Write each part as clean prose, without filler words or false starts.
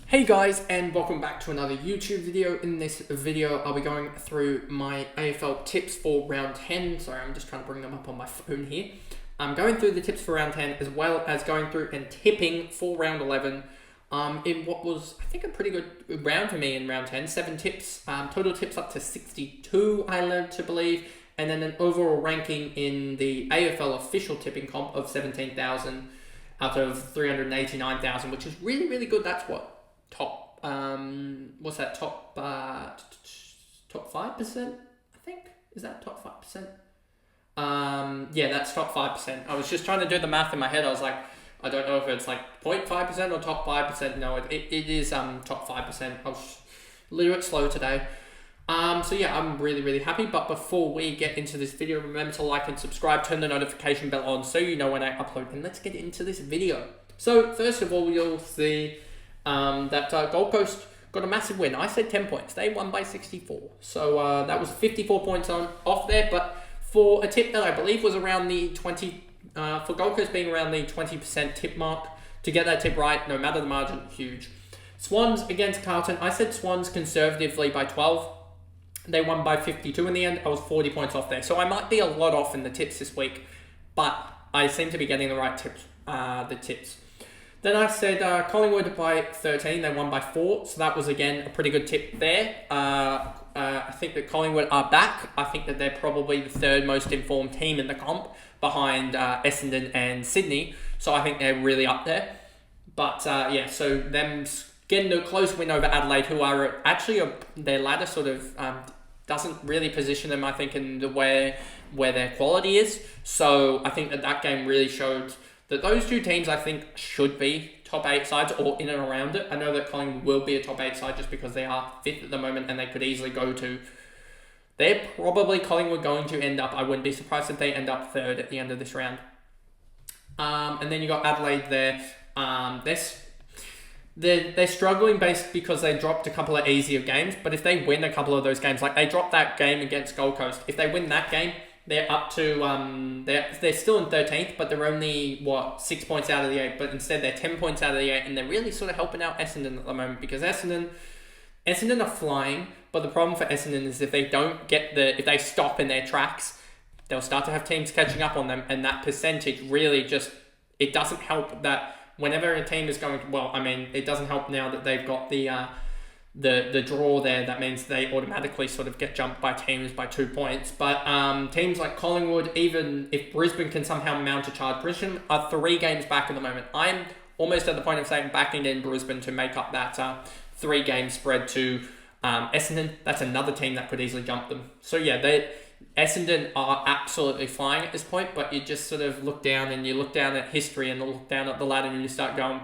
Hey guys, and welcome back to another YouTube video. In this video, I'll be going through my AFL tips for round 10. Sorry, I'm just trying to bring them up on my phone here. I'm going through the tips for round 10 as well as going through and tipping for round 11. In what was, I think, a pretty good round for me in round 10. 7 tips, total tips up to 62, I led to believe. And then an overall ranking in the AFL official tipping comp of 17,000 out of 389,000, which is really, really good. That's what? Top 5%, I think. Is that top 5%? Yeah, that's top 5%. I was just trying to do the math in my head. I was like, I don't know if it's like 0.5% or top 5%. No, it is top 5%. I was a little bit slow today. So yeah, I'm really, really happy. But before we get into this video, remember to like and subscribe, turn the notification bell on so you know when I upload. And let's get into this video. So first of all, you'll see that Gold Coast got a massive win. I said 10 points. They won by 64. So that was 54 points off there. But for a tip that I believe was around the 20, for Gold Coast being around the 20% tip mark, to get that tip right, no matter the margin, huge. Swans against Carlton. I said Swans conservatively by 12. They won by 52 in the end. I was 40 points off there. So I might be a lot off in the tips this week, but I seem to be getting the right tips. Then I said Collingwood by 13. They won by 4. So that was, again, a pretty good tip there. I think that Collingwood are back. I think that they're probably the third most informed team in the comp behind Essendon and Sydney. So I think they're really up there. But yeah, so them getting a close win over Adelaide, who are actually, their ladder sort of doesn't really position them, I think, in the way where their quality is. So I think that game really showed that those two teams, I think, should be top 8 sides or in and around it. I know that Collingwood will be a top 8 side just because they are 5th at the moment and they could easily go to... They're probably Collingwood going to end up... I wouldn't be surprised if they end up 3rd at the end of this round. And then you got Adelaide there. They're struggling based because they dropped a couple of easier games. But if they win a couple of those games, like they dropped that game against Gold Coast. If they win that game, they're up to, they're still in 13th, but they're only, 6 points out of the 8, but instead they're 10 points out of the 8, and they're really sort of helping out Essendon at the moment, because Essendon are flying, but the problem for Essendon is if they stop in their tracks, they'll start to have teams catching up on them, and that percentage really just, it doesn't help that whenever a team is going, it doesn't help now that they've got the draw there. That means they automatically sort of get jumped by teams by 2 points. But teams like Collingwood, even if Brisbane can somehow mount a charge, Brisbane are 3 games back at the moment. I'm almost at the point of saying backing in Brisbane to make up that 3-game spread to Essendon. That's another team that could easily jump them. So yeah, Essendon are absolutely flying at this point, but you just sort of look down at history and look down at the ladder and you start going,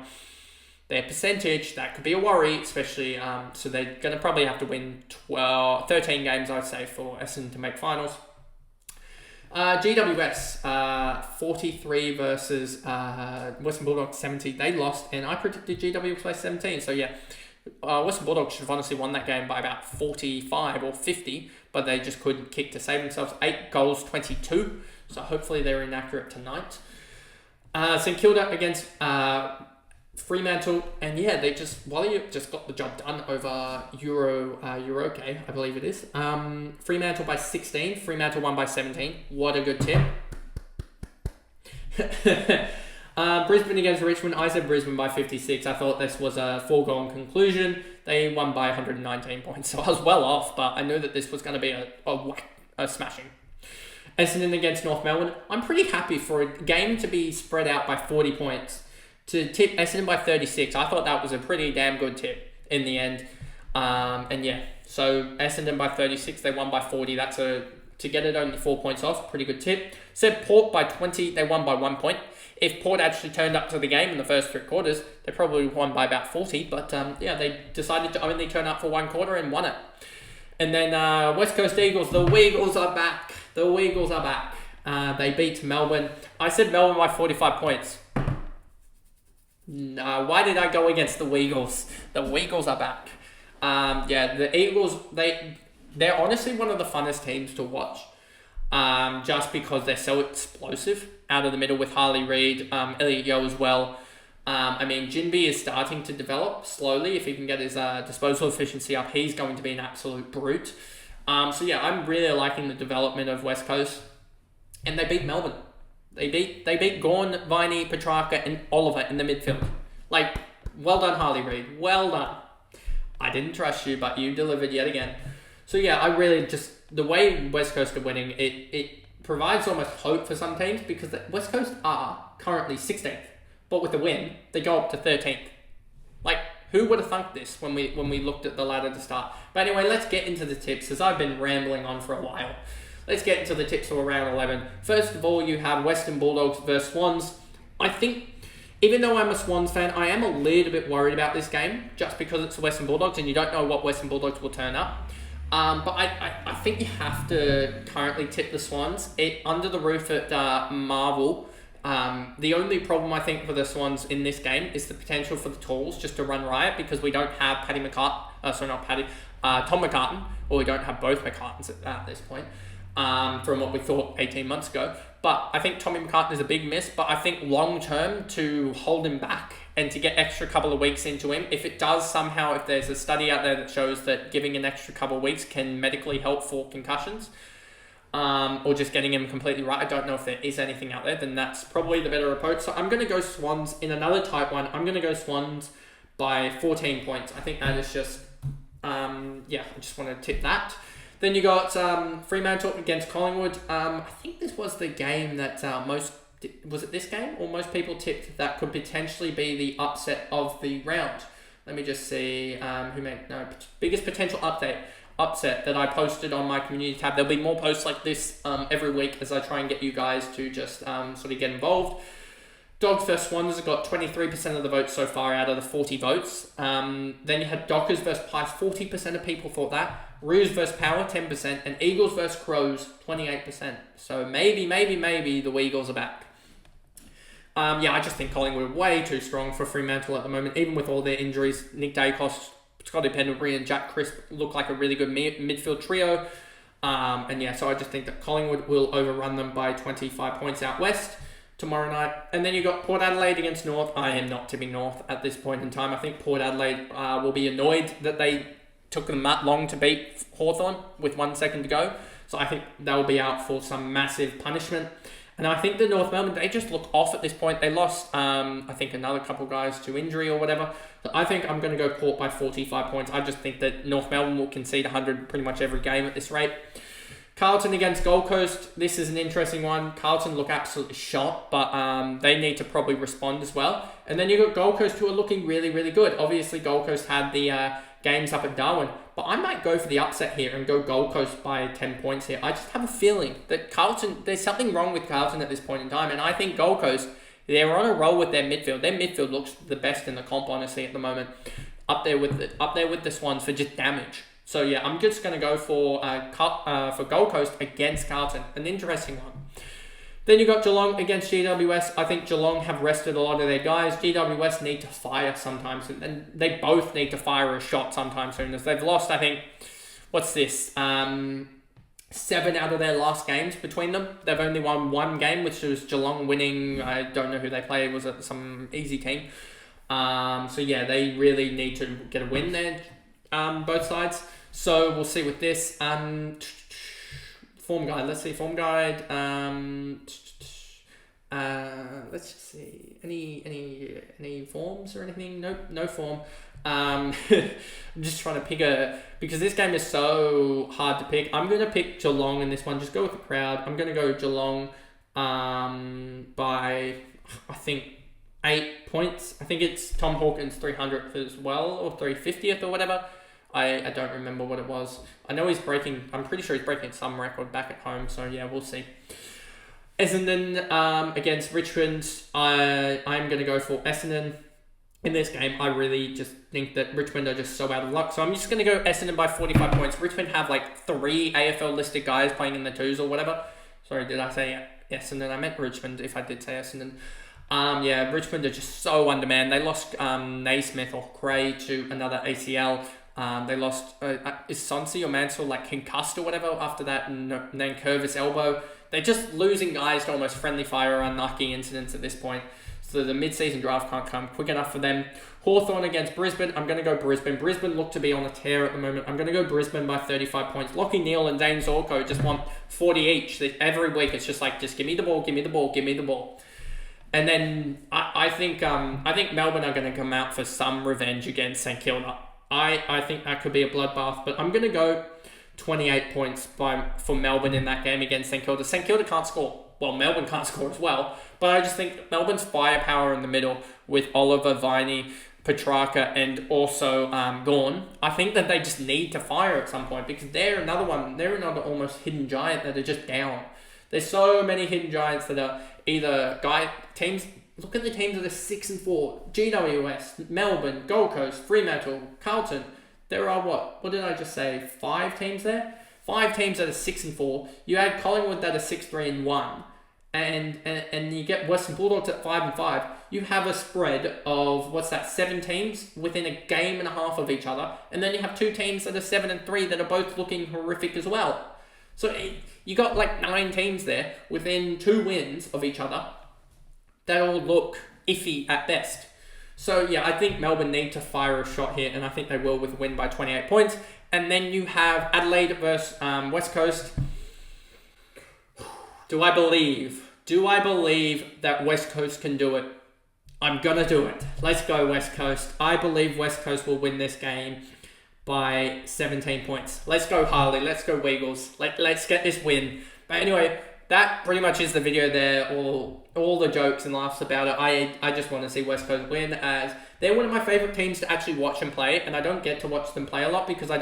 their percentage, that could be a worry, especially, so they're going to probably have to win 13 games, I'd say, for Essendon to make finals. GWS, 43 versus Western Bulldogs, 70. They lost, and I predicted GWS by 17, so yeah. Western Bulldogs should have honestly won that game by about 45 or 50, but they just couldn't kick to save themselves. 8 goals, 22, so hopefully they're inaccurate tonight. St Kilda against... Fremantle, and yeah, Wally just got the job done over Euroke, I believe it is. Fremantle by 16, Fremantle won by 17. What a good tip. Brisbane against Richmond, I said Brisbane by 56. I thought this was a foregone conclusion. They won by 119 points, so I was well off, but I knew that this was going to be a smashing. Essendon against North Melbourne, I'm pretty happy for a game to be spread out by 40 points. To tip Essendon by 36, I thought that was a pretty damn good tip in the end. And yeah, so Essendon by 36, they won by 40. To get it only 4 points off, pretty good tip. Said Port by 20, they won by 1 point. If Port actually turned up to the game in the first 3 quarters, they probably won by about 40. But yeah, they decided to only turn up for 1 quarter and won it. And then West Coast Eagles, the Weagles are back. They beat Melbourne. I said Melbourne by 45 points. Why did I go against the Weagles? The Weagles are back. Yeah, the Eagles, they're honestly one of the funnest teams to watch. Just because they're so explosive out of the middle with Harley Reid, Elliot Yeo as well. I mean, Jinby is starting to develop slowly. If he can get his disposal efficiency up, he's going to be an absolute brute. So yeah, I'm really liking the development of West Coast. And they beat Melbourne. They beat Gawn, Viney, Petrarca, and Oliver in the midfield. Like, well done, Harley Reid. Well done. I didn't trust you, but you delivered yet again. So yeah, I really just, the way West Coast are winning, it provides almost hope for some teams, because the West Coast are currently 16th, but with a win, they go up to 13th. Like, who would have thunk this when we looked at the ladder to start? But anyway, let's get into the tips, as I've been rambling on for a while. Let's get into the tips for round 11. First of all, you have Western Bulldogs versus Swans. I think, even though I'm a Swans fan, I am a little bit worried about this game, just because it's the Western Bulldogs and you don't know what Western Bulldogs will turn up. But I think you have to currently tip the Swans. Under the roof at Marvel, the only problem I think for the Swans in this game is the potential for the Tools just to run riot, because we don't have Tom McCartan, or we don't have both McCartans at this point, from what we thought 18 months ago. But I think Tommy McCartan is a big miss, but I think long term, to hold him back and to get extra couple of weeks into him, if it does somehow, if there's a study out there that shows that giving an extra couple of weeks can medically help for concussions, or just getting him completely right, I don't know if there is anything out there, then that's probably the better approach. So I'm going to go Swans in another tight one. I'm going to go Swans by 14 points. I think that is just, I just want to tip that. Then you got Fremantle against Collingwood. I think this was the game that was it this game? Or most people tipped that could potentially be the upset of the round. Let me just see biggest potential upset that I posted on my community tab. There'll be more posts like this every week as I try and get you guys to just sort of get involved. Dogs versus Swans have got 23% of the votes so far out of the 40 votes. Then you had Dockers versus Pies, 40% of people thought that. Roos versus Power, 10%. And Eagles versus Crows, 28%. So maybe the Weagles are back. I just think Collingwood are way too strong for Fremantle at the moment, even with all their injuries. Nick Dacos, Scotty Pendlebury, and Jack Crisp look like a really good midfield trio. So I just think that Collingwood will overrun them by 25 points out west tomorrow night. And then you got Port Adelaide against North. I am not tipping North at this point in time. I think Port Adelaide will be annoyed that they took them that long to beat Hawthorn with 1 second to go. So I think they'll be out for some massive punishment. And I think the North Melbourne, they just look off at this point. They lost, I think, another couple guys to injury or whatever. So I think I'm going to go Port by 45 points. I just think that North Melbourne will concede 100 pretty much every game at this rate. Carlton against Gold Coast. This is an interesting one. Carlton look absolutely shot, but they need to probably respond as well. And then you've got Gold Coast, who are looking really, really good. Obviously, Gold Coast had the games up at Darwin, but I might go for the upset here and go Gold Coast by 10 points here. I just have a feeling that Carlton, there's something wrong with Carlton at this point in time, and I think Gold Coast, they're on a roll with their midfield. Their midfield looks the best in the comp, honestly, at the moment. Up there with the Swans for just damage. So yeah, I'm just going to go for Gold Coast against Carlton. An interesting one. Then you got Geelong against GWS. I think Geelong have rested a lot of their guys. GWS need to fire sometimes, and they both need to fire a shot sometime soon, as they've lost, I think, 7 out of their last games between them. They've only won one game, which was Geelong winning. I don't know who they played. Was it some easy team? They really need to get a win there, both sides. So we'll see with this. Form guide. Let's see. Form guide. Let's just see. Any forms or anything? Nope. No form. I'm just trying to pick because this game is so hard to pick. I'm going to pick Geelong in this one. Just go with the crowd. I'm going to go Geelong by, I think, 8 points. I think it's Tom Hawkins' 300th as well, or 350th or whatever. I don't remember what it was. I know I'm pretty sure he's breaking some record back at home, so yeah, we'll see. Essendon against Richmond, I'm going to go for Essendon. In this game, I really just think that Richmond are just so out of luck. So I'm just going to go Essendon by 45 points. Richmond have like 3 AFL listed guys playing in the twos or whatever. Sorry, did I say Essendon? I meant Richmond if I did say Essendon. Richmond are just so undermanned. They lost Naismith or Cray to another ACL. They lost, is Sonsi or Mansell like concussed or whatever after that, and then Curvis elbow. They're just losing guys to almost friendly fire or unlucky incidents at this point. So the mid-season draft can't come quick enough for them. Hawthorn against Brisbane. I'm going to go Brisbane. Brisbane look to be on a tear at the moment. I'm going to go Brisbane by 35 points. Lockie Neal and Dane Zorko just want 40 each. Every week it's just like, just give me the ball, give me the ball, give me the ball. And then I think Melbourne are going to come out for some revenge against St Kilda. I think that could be a bloodbath, but I'm going to go 28 points for Melbourne in that game against St Kilda. St Kilda can't score. Well, Melbourne can't score as well, but I just think Melbourne's firepower in the middle with Oliver, Viney, Petrarca, and also Gawn. I think that they just need to fire at some point because they're another almost hidden giant that are just down. There's so many hidden giants that are either teams. Look at the teams that are 6-4. GWS, Melbourne, Gold Coast, Fremantle, Carlton. There are what did I just say? 5 teams there? 5 teams that are 6-4. You add Collingwood that are 6-3-1. And you get Western Bulldogs at 5-5. You have a spread of 7 teams within a game and a half of each other, and then you have 2 teams that are 7-3 that are both looking horrific as well. So you got like 9 teams there within 2 wins of each other that all look iffy at best. So yeah, I think Melbourne need to fire a shot here, and I think they will with a win by 28 points. And then you have Adelaide versus West Coast. Do I believe that West Coast can do it? I'm going to do it. Let's go West Coast. I believe West Coast will win this game by 17 points. Let's go Harley. Let's go Weagles. Let's get this win. But anyway, that pretty much is the video there. All the jokes and laughs about it. I just want to see West Coast win, as they're one of my favourite teams to actually watch and play, and I don't get to watch them play a lot because I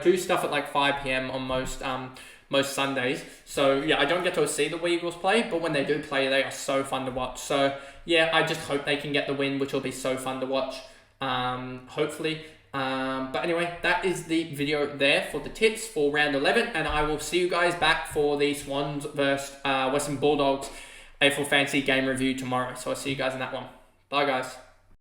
do stuff at like 5 p.m. on most Sundays. So yeah, I don't get to see the Weagles play, but when they do play, they are so fun to watch. So yeah, I just hope they can get the win, which will be so fun to watch, hopefully. But anyway, that is the video there for the tips for round 11, and I will see you guys back for the Swans versus Western Bulldogs AFL Fantasy game review tomorrow. So I'll see you guys in that one. Bye guys.